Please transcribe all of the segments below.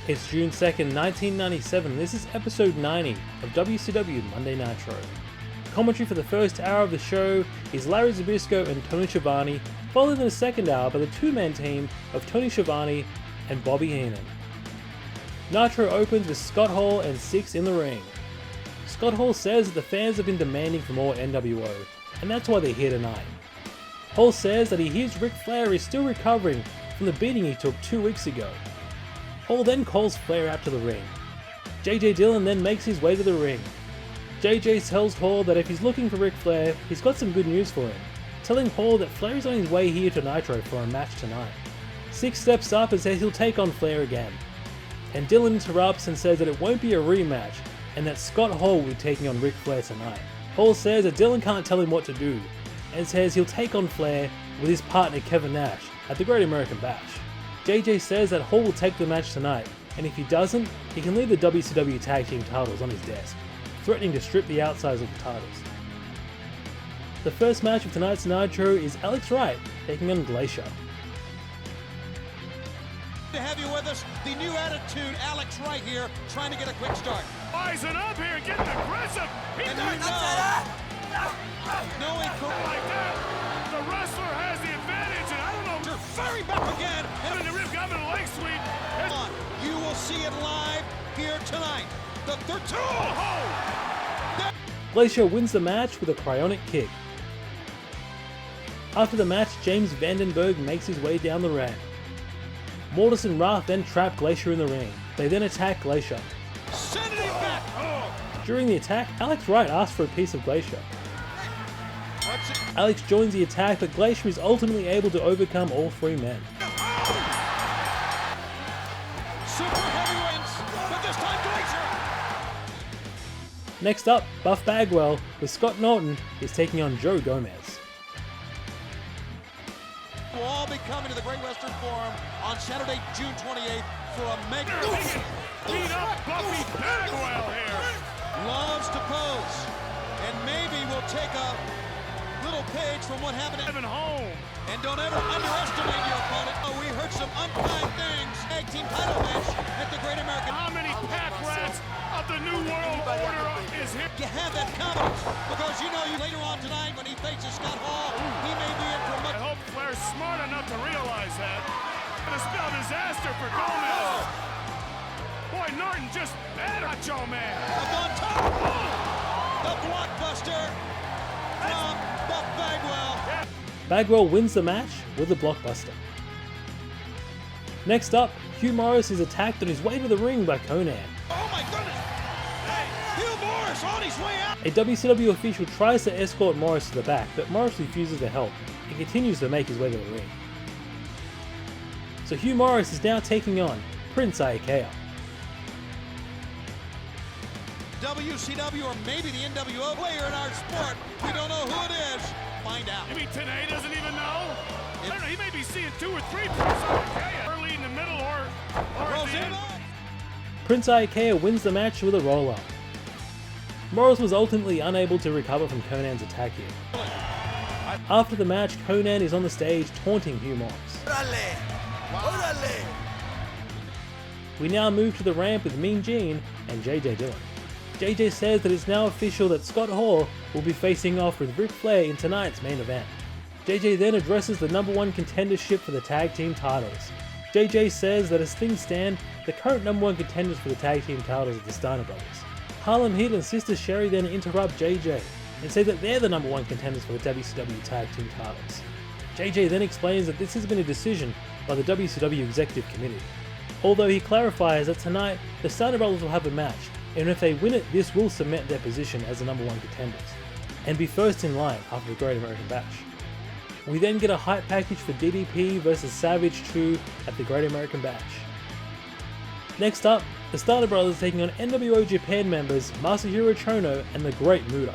It's June 2nd, 1997, and this is episode 90 of WCW Monday Nitro. Commentary for the first hour of the show is Larry Zbyszko and Tony Schiavone, followed in the second hour by the two-man team of Tony Schiavone and Bobby Heenan. Nitro opens with Scott Hall and Syxx in the ring. Scott Hall says that the fans have been demanding for more NWO, and that's why they're here tonight. Hall says that he hears Ric Flair is still recovering from the beating he took 2 weeks ago. Hall then calls Flair out to the ring. JJ Dillon then makes his way to the ring. JJ tells Hall that if he's looking for Ric Flair, he's got some good news for him, telling Hall that Flair is on his way here to Nitro for a match tonight. Syxx steps up and says he'll take on Flair again. And Dillon interrupts and says that it won't be a rematch, and that Scott Hall will be taking on Ric Flair tonight. Hall says that Dillon can't tell him what to do, and says he'll take on Flair with his partner Kevin Nash at the Great American Bash. JJ says that Hall will take the match tonight, and if he doesn't, he can leave the WCW Tag Team titles on his desk, threatening to strip the outsides of the titles. The first match of tonight's Nitro is Alex Wright taking on Glacier. To have you with us, the new attitude, Alex Wright here, trying to get a quick start. Rising up here, getting aggressive. And knowing like that, the wrestler has the advantage, and I don't know. Firing back again. And the rib got in the leg sweep. You will see it live here tonight. The third. Oh! Glacier wins the match with a cryonic kick. After the match, James Vandenberg makes his way down the ramp. Morrus and Wrath then trap Glacier in the ring. They then attack Glacier. Sending him back. During the attack, Alex Wright asks for a piece of Glacier. Alex joins the attack, but Glacier is ultimately able to overcome all three men. Super heavyweights, but this time Glacier. Next up, Buff Bagwell with Scott Norton is taking on Joe Gomez. We'll all be coming to the Great Western Forum on Saturday, June 28th for a mega. Beat up Buffy Bagwell here. Loves to pose, and maybe we'll take a little page from what happened at home. And don't ever underestimate your opponent. Oh, we heard some unkind things. Tag team title match at the Great American. How many pack rats of the New World Order is here? You have that confidence because you know later on tonight when he faces Scott Hall, he may be in for much. I hope Flair's smart enough to realize that. Gonna spell disaster for Gomez. Boy, Norton just bad Macho Man. Up on top. The blockbuster from Buff Bagwell. Bagwell wins the match with a blockbuster. Next up, Hugh Morrus is attacked on his way to the ring by Konnan. Oh my goodness! Hey, Hugh Morrus on his way out! A WCW official tries to escort Morrus to the back, but Morrus refuses to help and continues to make his way to the ring. So Hugh Morrus is now taking on Prince Iaukea. WCW or maybe the NWO player in our sport. We don't know who it is. Find out. You mean Tenay doesn't even know? I don't know, he may be seeing 2 or 3 Prince Iaukea early in the middle or at the end. Prince Iaukea wins the match with a roll-up. Morrus was ultimately unable to recover from Konnan's attack here. After the match, Konnan is on the stage taunting Hugh Morrus. We now move to the ramp with Mean Gene and JJ Dillon. JJ says that it's now official that Scott Hall will be facing off with Ric Flair in tonight's main event. JJ then addresses the #1 contendership for the tag team titles. JJ says that as things stand, the current #1 contenders for the tag team titles are the Steiner brothers. Harlem Heat and sister Sherri then interrupt JJ and say that they're the #1 contenders for the WCW Tag Team titles. JJ then explains that this has been a decision by the WCW Executive Committee, although he clarifies that tonight the Steiner brothers will have a match, and if they win it, this will cement their position as the #1 contenders, and be first in line after the Great American Bash. We then get a hype package for DDP vs Savage 2 at the Great American Bash. Next up, the Steiner brothers taking on NWO Japan members Masahiro Chono and the Great Muta.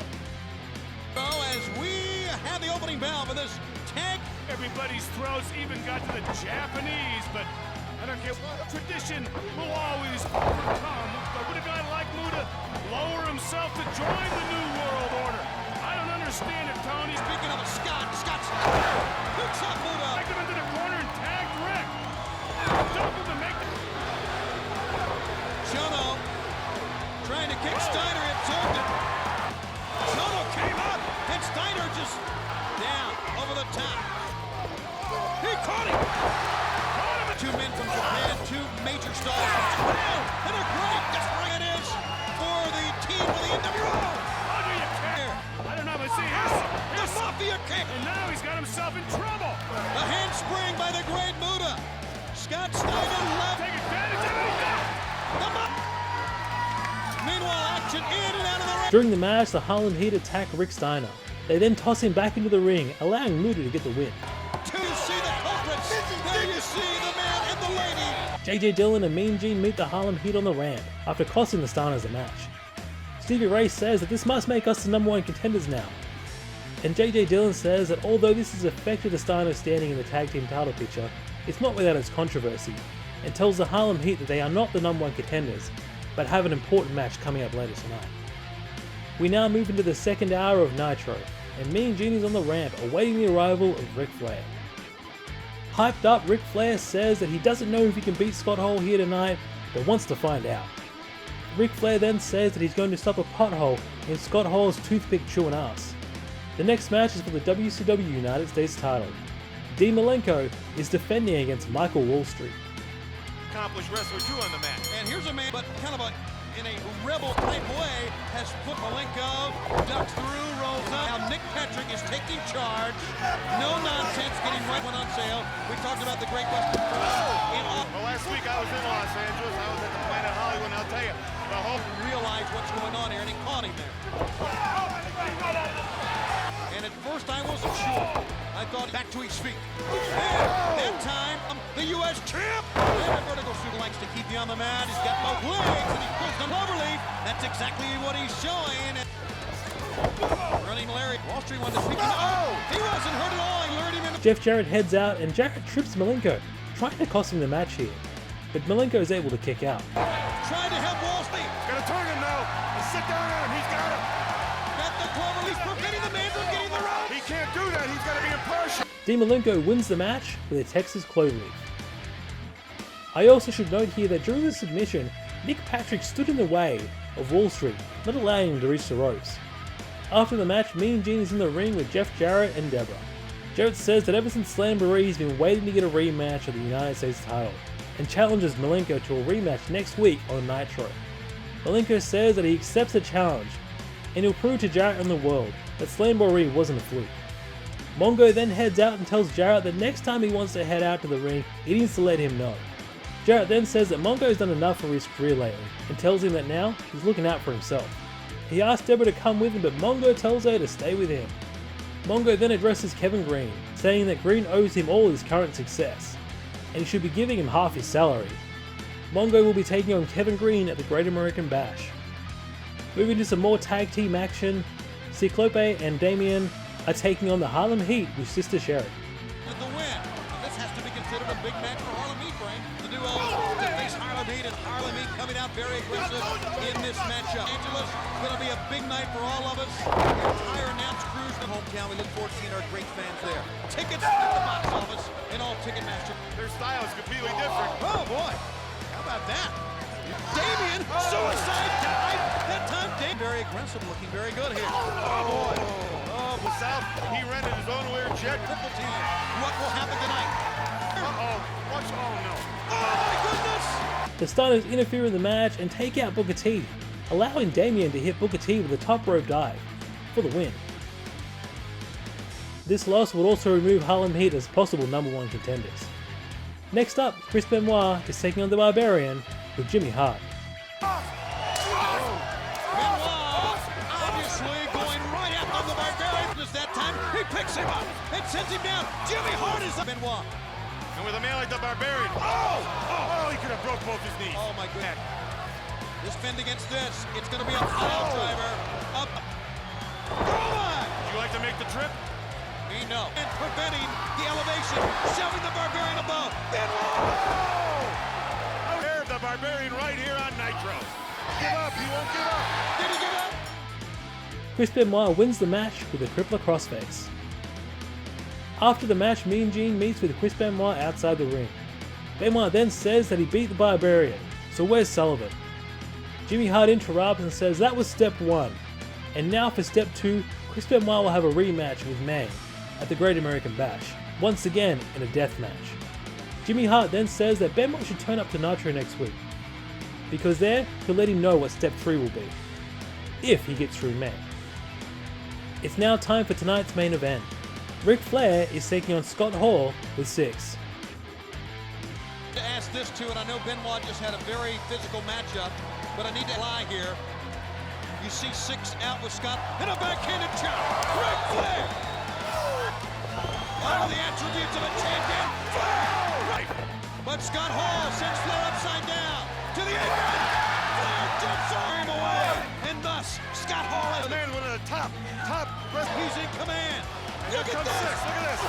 As we have the opening bell for this tag. Everybody's throats even got to the Japanese, but I don't care what tradition will always overcome. But would a guy like Muta lower himself to join the New World Order? I don't understand it, Tony. Speaking of a Scott's hooks up Muta. Take him into the corner and tagged Rick. Dump him to make the... attack. He caught him. Two men from Japan, two major stars from Japan, and a great desperate is for the team of the NWO. How do you care? I don't know, but see, The Mafia kick. and now he's got himself in trouble. The handspring by the great Muta. Scott Steiner left. Take advantage of it. Meanwhile, action in and out of the ring. During the match, the Harlem Heat attack Ric Steiner. They then toss him back into the ring, allowing Muta to get the win. Do you see the culprits? There you see the man and the lady. JJ Dillon and Mean Gene meet the Harlem Heat on the ramp after costing the Steiners the match. Stevie Ray says that this must make us the #1 contenders now. And JJ Dillon says that although this has affected the Steiners standing in the tag team title picture, it's not without its controversy, and tells the Harlem Heat that they are not the #1 contenders, but have an important match coming up later tonight. We now move into the second hour of Nitro, and Mean Gene is on the ramp awaiting the arrival of Ric Flair. Hyped up, Ric Flair says that he doesn't know if he can beat Scott Hall here tonight, but wants to find out. Ric Flair then says that he's going to stop a pothole in Scott Hall's toothpick chewing ass. The next match is for the WCW United States title. Malenko is defending against Michael Wallstreet. Accomplished wrestler too on the mat. And here's a man, but kind of in a rebel type way, has put Malenko, ducks through, rolls up. Now Nick Patrick is taking charge. No nonsense, getting right one on sale. We talked about the Great Western Trail. Well, last week I was in Los Angeles. I was at the Planet Hollywood, and I'll tell you, the whole Realize what's going on here, and he caught him there. And at first I wasn't sure. I thought back to his feet. And that time, the U.S. champ. And a vertical super likes to keep you on the mat. He's got both legs, and he pulls the cloverleaf. That's exactly what he's showing. Running Larry. Wallstreet wanted to speak him. Oh, he wasn't hurt at all. He lured him in. Jeff Jarrett heads out, and Jarrett trips Malenko, trying to cost him the match here. But Malenko is able to kick out. Trying to help Wallstreet. Gotta turn him now. And sit down on him. He's got him. Got the cloverleaf, preventing the man from getting the rope. He can't do that. He's got to be impartial. Malenko wins the match with a Texas cloverleaf. I also should note here that during the submission, Nick Patrick stood in the way of Wallstreet, not allowing him to reach the ropes. After the match, Mean Gene is in the ring with Jeff Jarrett and Deborah. Jarrett says that ever since Slamboree he's been waiting to get a rematch of the United States title, and challenges Malenko to a rematch next week on Nitro. Malenko says that he accepts the challenge, and he'll prove to Jarrett and the world that Slamboree wasn't a fluke. Mongo then heads out and tells Jarrett that next time he wants to head out to the ring, he needs to let him know. Jarrett then says that Mongo's done enough for his career lately, and tells him that now he's looking out for himself. He asks Deborah to come with him, but Mongo tells her to stay with him. Mongo then addresses Kevin Green, saying that Green owes him all his current success, and he should be giving him half his salary. Mongo will be taking on Kevin Green at the Great American Bash. Moving to some more tag team action, Ciclope and Damien are taking on the Harlem Heat with Sister Sherri. With the win. This has to be considered a big match for Harlem Heat, Frank. The duo to face Harlem Heat, and Harlem Heat coming out very aggressive in this matchup. Angeles, going to be a big night for all of us. The entire announce cruise to hometown. We look forward to seeing our great fans there. Tickets at the box office and all Ticketmaster. Their style is completely different. Oh boy, how about that? Damien, suicide dive. That time, Damien very aggressive, looking very good here. Oh boy. Oh, but South, he rented his own weird jet. Triple team. What will happen tonight? Uh-oh. Watch. Oh, no. Oh my goodness! The Steiners interfere in the match and take out Booker T, allowing Damien to hit Booker T with a top rope dive for the win. This loss would also remove Harlem Heat as possible #1 contenders. Next up, Chris Benoit is taking on the Barbarian with Jimmy Hart. Benoit obviously going right after the Barbarian. Just that time, he picks him up and sends him down. Jimmy Hart is up. Benoit. And with a man like the Barbarian, oh, he could have broke both his knees. Oh my goodness. This fend against this. It's going to be a pile driver. Up. Would you like to make the trip? No. And preventing the elevation, shoving the Barbarian above. Benoit. Out here, the Barbarian right here on Nitro. Give up, he won't give up. Did he give up? Chris Benoit wins the match with a crippler crossface. After the match, Mean Gene meets with Chris Benoit outside the ring. Benoit then says that he beat the Barbarian, so where's Sullivan? Jimmy Hart interrupts and says that was step 1, and now for step 2, Chris Benoit will have a rematch with May, at the Great American Bash, once again in a death match. Jimmy Hart then says that Benoit should turn up to Nitro next week, because there he'll let him know what Step 3 will be, if he gets through May. It's now time for tonight's main event. Ric Flair is taking on Scott Hall with Syxx. To ask this too, and I know Benoit just had a very physical matchup, but I need to lie here. You see Syxx out with Scott, and a backhanded chop. Ric Flair! All the attributes of a champion. Flair! Right. But Scott Hall sends Flair upside down to the apron. Flair jumps him away, and thus Scott Hall is the man with the top. He's in command. Here Look at comes this. Syxx. Look at this.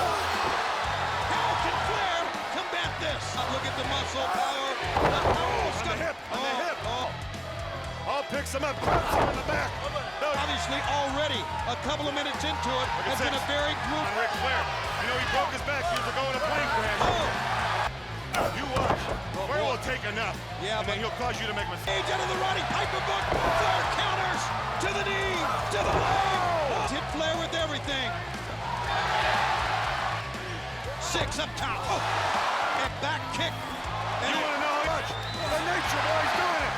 How can Flair combat this? Look at the muscle power. The power of Scott. On the hip. Hall picks him up, grabs him in the back. Obviously, already a couple of minutes into it, has been a very group. Ric Flair. You know he broke his back. He was going to plane crash. You watch. Flair will take enough. Yeah, but he'll cause you to make mistakes. Age out of the riding Piper book. Flair counters to the knee, to the leg. Hit Flair with everything. Syxx up top. And back kick. And you want to know how much? The Nature Boy's doing it.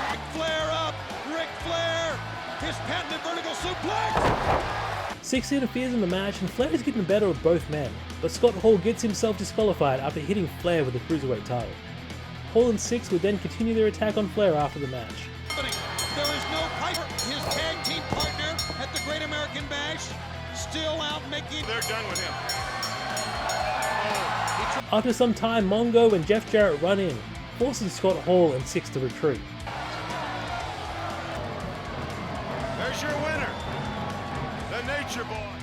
Ric Flair up. Ric Flair. His patented vertical suplex. Syxx interferes in the match and Flair is getting the better of both men, but Scott Hall gets himself disqualified after hitting Flair with the Cruiserweight title. Hall and Syxx would then continue their attack on Flair after the match. There is no Piper, his tag team partner at the Great American Bash, still out making... They're done with him. After some time, Mongo and Jeff Jarrett run in, forcing Scott Hall and Syxx to retreat. There's your winner, the Nature Boy.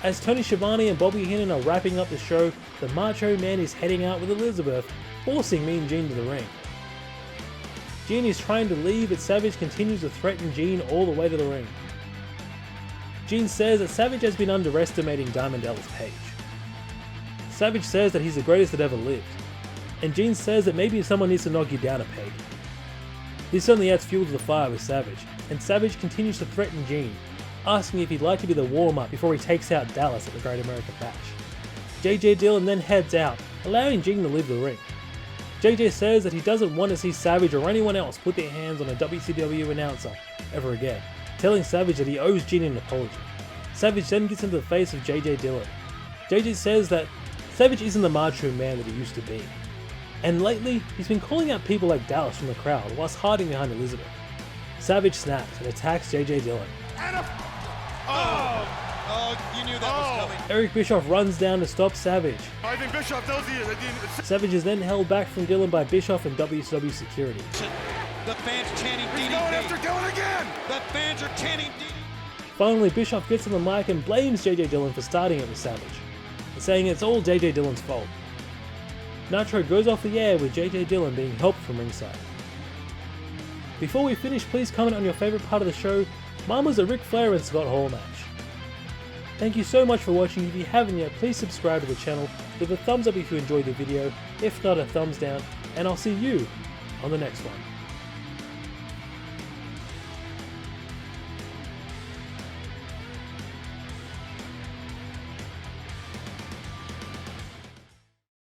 As Tony Schiavone and Bobby Heenan are wrapping up the show, the Macho Man is heading out with Elizabeth, forcing Mean Gene to the ring. Gene is trying to leave, but Savage continues to threaten Gene all the way to the ring. Gene says that Savage has been underestimating Diamond Dallas Page. Savage says that he's the greatest that ever lived, and Gene says that maybe someone needs to knock you down a peg. This only adds fuel to the fire with Savage, and Savage continues to threaten Gene, asking if he'd like to be the warm-up before he takes out Dallas at the Great American Bash. JJ Dillon then heads out, allowing Gene to leave the ring. JJ says that he doesn't want to see Savage or anyone else put their hands on a WCW announcer ever again, telling Savage that he owes Gene an apology. Savage then gets into the face of JJ Dillon. JJ says that Savage isn't the Macho Man that he used to be, and lately he's been calling out people like Dallas from the crowd whilst hiding behind Elizabeth. Savage snaps and attacks JJ Dillon. You knew that was coming. Eric Bischoff runs down to stop Savage. I think Bischoff knows Savage is then held back from Dillon by Bischoff and WCW security. The fans chanting DDP. He's going after Dillon again. The fans are chanting DDP. Finally, Bischoff gets on the mic and blames JJ Dillon for starting it with Savage, saying it's all JJ Dillon's fault. Nitro goes off the air with JJ Dillon being helped from ringside. Before we finish, please comment on your favourite part of the show. Mine was the Ric Flair and Scott Hall match. Thank you so much for watching. If you haven't yet, please subscribe to the channel, leave a thumbs up if you enjoyed the video, if not a thumbs down, and I'll see you on the next one.